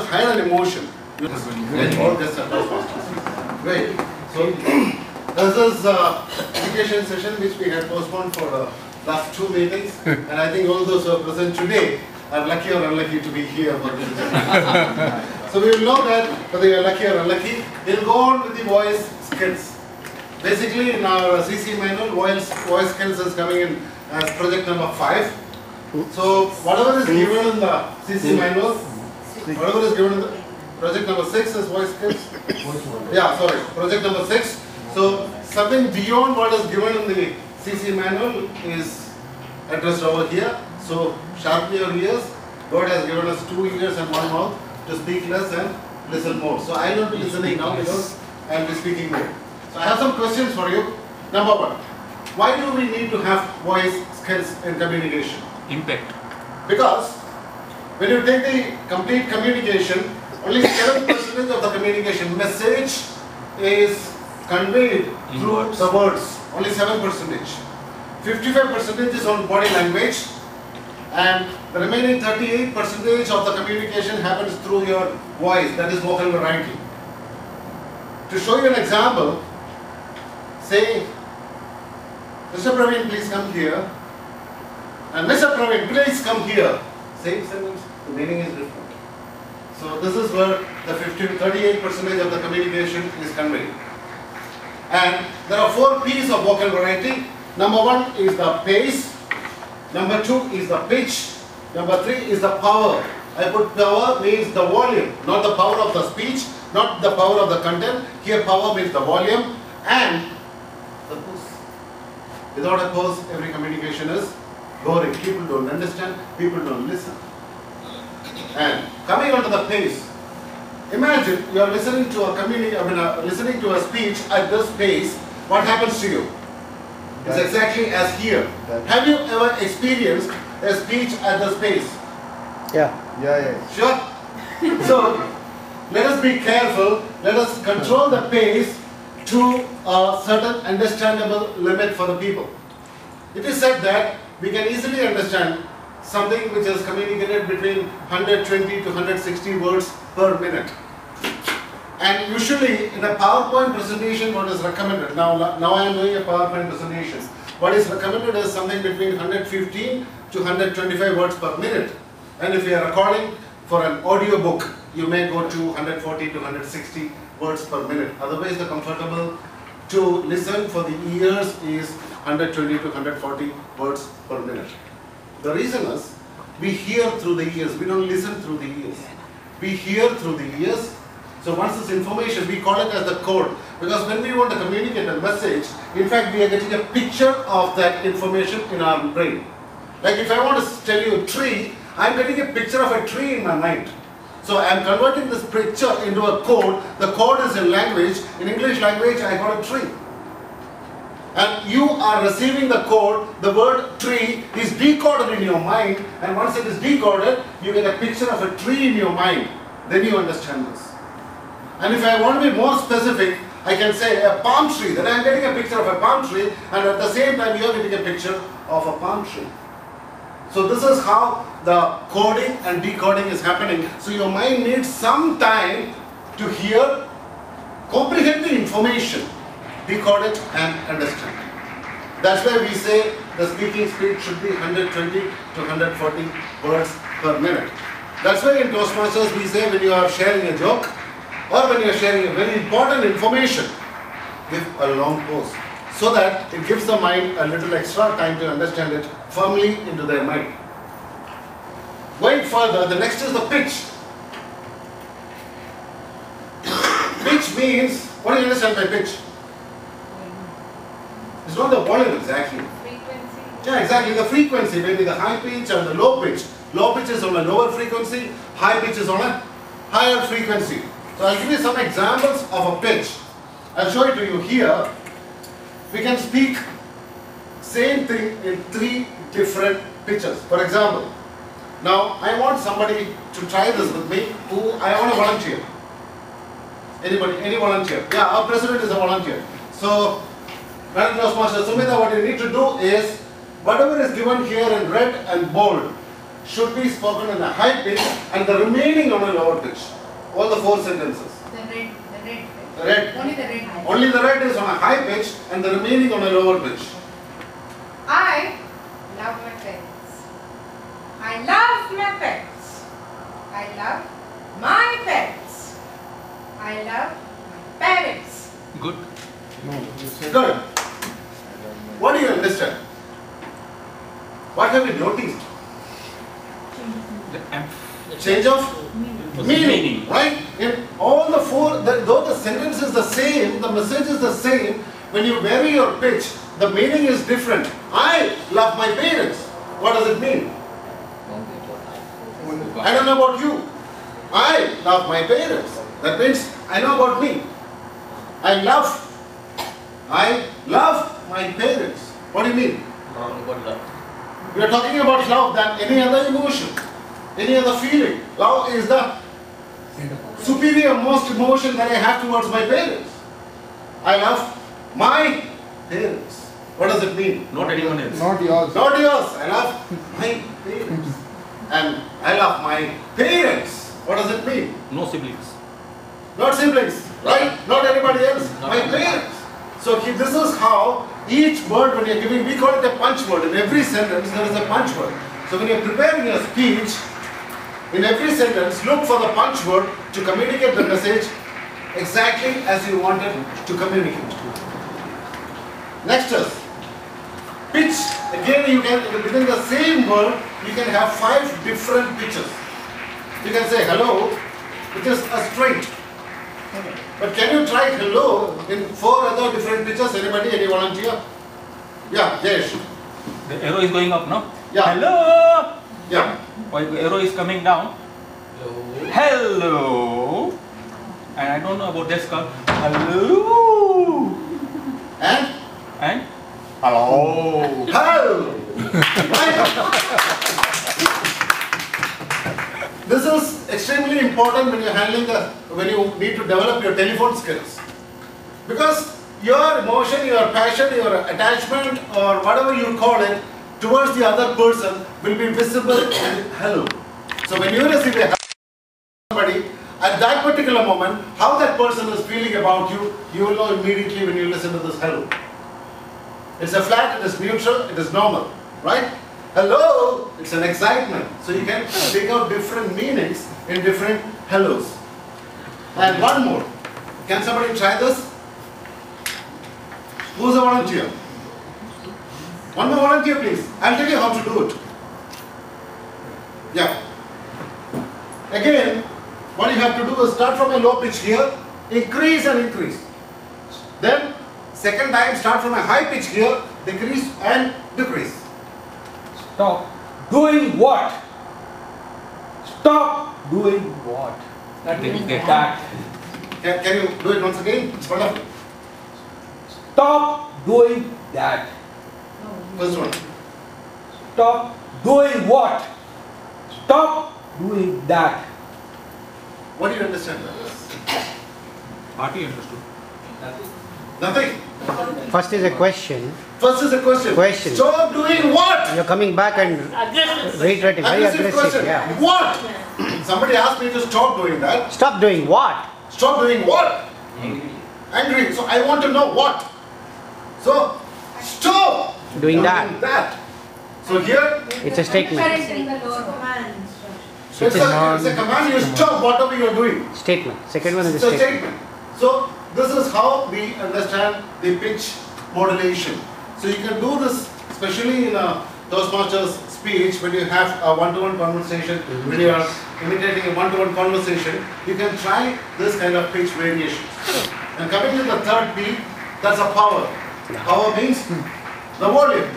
Toastmasters hide an emotion. Let all guests are Toastmasters. Great. So, this is education session which we had postponed for the last 2 meetings, and I think all those who are present today are lucky or unlucky to be here for this session. So we will know that whether you are lucky or unlucky. We will go on with the voice skills. Basically, in our CC manual, voice skills is coming in as project number 5. So whatever is given in the CC manual, whatever is given in the project number 6 is voice skills. Yeah, sorry, project number 6. So something beyond what is given in the CC manual is addressed over here. So sharpen your ears. God has given us 2 ears and 1 mouth to speak less and listen more. So I will be listening now because I will be speaking more. So I have some questions for you. Number 1, why do we need to have voice skills in communication? Impact. Because when you take the complete communication, only 7% of the communication message is conveyed through the words. Only 7%. 55% is on body language, and the remaining 38% of the communication happens through your voice, that is vocal variety. To show you an example, say, Mr. Praveen, please come here, and Mr. Praveen, please come here. Same sentence, the meaning is different. So this is where the 38% of the communication is conveyed. And there are 4 P's of vocal variety. Number 1 is the pace. Number 2 is the pitch. Number 3 is the power. I put power means the volume, not the power of the speech, not the power of the content. Here power means the volume and the pause. Without a pause, every communication is boring. People don't understand, people don't listen. And coming on to the pace, imagine you are listening to a listening to a speech at this pace. What happens to you? It's exactly as here. Have you ever experienced a speech at this pace? Yeah. Sure? So, let us be careful. Let us control the pace to a certain understandable limit for the people. It is said that we can easily understand something which is communicated between 120 to 160 words per minute. And usually in a PowerPoint presentation, what is recommended, now I am doing a PowerPoint presentation, what is recommended is something between 115 to 125 words per minute. And if you are recording for an audio book, you may go to 140 to 160 words per minute. Otherwise, the comfortable to listen for the ears is 120 to 140 words per minute. The reason is, we hear through the ears, we don't listen through the ears. We hear through the ears. So once this information, we call it as the code. Because when we want to communicate a message, in fact we are getting a picture of that information in our brain. Like if I want to tell you a tree, I am getting a picture of a tree in my mind. So I am converting this picture into a code. The code is in language. In English language, I call it tree. And you are receiving the code, the word tree is decoded in your mind, and once it is decoded, you get a picture of a tree in your mind. Then you understand this. And if I want to be more specific, I can say a palm tree, then I am getting a picture of a palm tree, and at the same time you are getting a picture of a palm tree. So this is how the coding and decoding is happening. So your mind needs some time to hear, comprehend the information, decode it and understand. That's why we say the speaking speed should be 120 to 140 words per minute. That's why in Toastmasters we say when you are sharing a joke or when you are sharing a very important information, give a long pause so that it gives the mind a little extra time to understand it firmly into their mind. Going further, the next is the pitch. Pitch means, what do you understand by pitch? It's not the volume exactly. Frequency. Yeah, exactly. The frequency, maybe the high pitch and the low pitch. Low pitch is on a lower frequency, high pitch is on a higher frequency. So I'll give you some examples of a pitch. I'll show it to you here. We can speak same thing in 3 different pitches. For example, now I want somebody to try this with me who I want to volunteer. Anybody, any volunteer. Yeah, our president is a volunteer. So, Madam Toastmaster Sumita, what you need to do is, whatever is given here in red and bold should be spoken in a high pitch and the remaining on a lower pitch. all the 4 sentences? The red. The red. Only the red. Only the red is on a high pitch and the remaining on a lower pitch. I love my parents. I love my parents. I love my parents. I love my parents. Good. Good. What do you understand? What have you noticed? Change of meaning, right? In all the 4, though the sentence is the same, the message is the same, when you vary your pitch, the meaning is different. I love my parents. What does it mean? I don't know about you. I love my parents. That means I know about me. I love my parents. What do you mean? We are talking about love than any other emotion, any other feeling. Love is the superior most emotion that I have towards my parents. I love my parents. What does it mean? Not anyone else. Not yours. Not yours. I love my parents. And I love my parents. What does it mean? No siblings. Not siblings, right? Not anybody else. My parents. So this is how each word, when you're giving, we call it a punch word. In every sentence, there is a punch word. So when you're preparing your speech, in every sentence, look for the punch word to communicate the message exactly as you wanted to communicate. Next is pitch. Again, you can, within the same word, you can have 5 different pitches. You can say hello, which is a straight. But can you try hello in 4 other different pitches? Anybody? Any volunteer? Yeah, Jayesh. The arrow is going up, no? Yeah. Hello. Yeah. While the arrow is coming down. Hello. And I don't know about this called hello. And hello. Hello. This is extremely important when you're handling when you need to develop your telephone skills. Because your emotion, your passion, your attachment, or whatever you call it, towards the other person will be visible in hello. So when you receive a hello from somebody, at that particular moment, how that person is feeling about you, you will know immediately when you listen to this hello. It's a flat, it is neutral, it is normal, right? Hello, it's an excitement. So you can take out different meanings in different hellos. And one more. Can somebody try this? Who's a volunteer? One more volunteer, please. I'll tell you how to do it. Yeah. Again, what you have to do is start from a low pitch here, increase and increase. Then, second time, start from a high pitch here, decrease and decrease. Stop doing what? Stop doing what? That didn't get That. Can you do it once again? It's wonderful. Stop doing that. First one. Stop doing what? Stop doing that. What do you understand? Party understood. Nothing. First is a question. First is a question. Question. Stop doing what? You're coming back and reiterating. Very Aggressive aggressive. question. Yeah. What? Somebody asked me to stop doing that. Stop doing what? Stop doing what? Angry. So I want to know what. So stop Doing that. So here It's a statement. Parenting the lower command. it's a command. You stop whatever you are doing. Statement. Second one is It's a a statement. statement. So this is how we understand the pitch modulation. So you can do this especially in a Toastmasters speech when you have a one-to-one conversation, when you are imitating a one-to-one conversation, you can try this kind of pitch variation. And coming to the third P, that's a power. Power means the volume.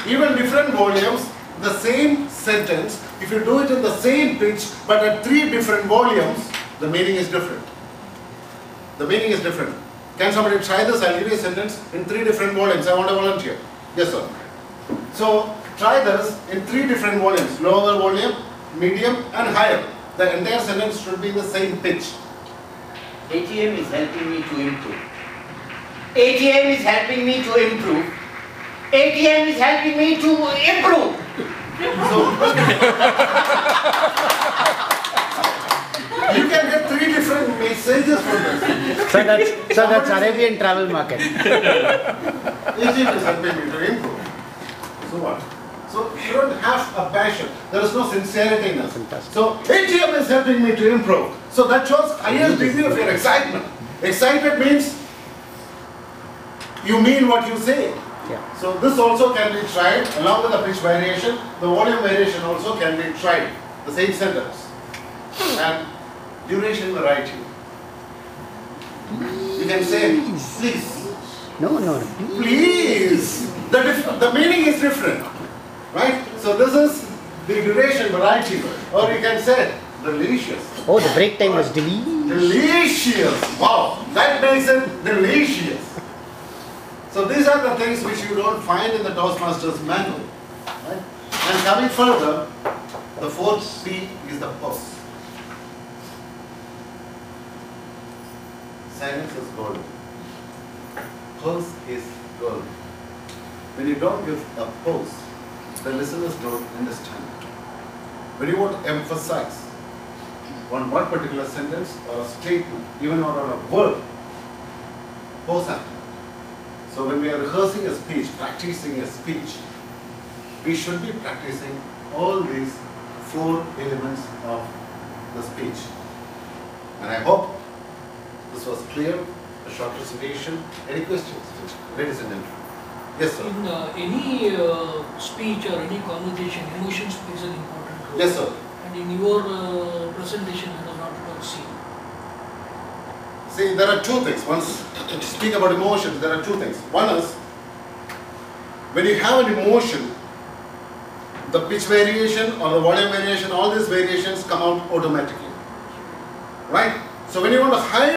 Even different volumes, the same sentence, if you do it in the same pitch but at 3 different volumes, the meaning is different. The meaning is different. Can somebody try this? I'll give you a sentence in 3 different volumes. I want a volunteer. Yes, sir. So try this in 3 different volumes. Lower volume, medium and higher. The entire sentence should be in the same pitch. ATM is helping me to improve. ATM is helping me to improve. ATM is helping me to improve. So you can get 3 different messages from this. So that's Arabian travel market. ATM is helping me to improve. So what? So you don't have a passion. There is no sincerity in us. Fantastic. So ATM is helping me to improve. So that shows highest degree of your excitement. Excited means you mean what you say. Yeah. So this also can be tried along with the pitch variation. The volume variation also can be tried. The same sentence. And duration variety. You can say, please. No. Please. The meaning is different. Right? So this is the duration variety. Or you can say, delicious. Oh, the break time was delicious. Delicious. Wow. That makes it delicious. So these are the things which you don't find in the Toastmasters manual. Right? And coming further, the fourth P is the pause. Silence is gold. Pause is gold. When you don't give a pause, the listeners don't understand. When you want to emphasize on one particular sentence or a statement, even on a word, pause after. So when we are rehearsing a speech, practicing a speech, we should be practicing all these 4 elements of the speech. And I hope this was clear, a short presentation. Any questions, ladies and gentlemen? Yes, sir. In any speech or any conversation, emotions plays an important role. Yes, sir. And in your presentation, I was not at all seen. See, there are 2 things. Once to speak about emotions, there are 2 things. One is, when you have an emotion, the pitch variation or the volume variation, all these variations come out automatically. Right? So when you want to hide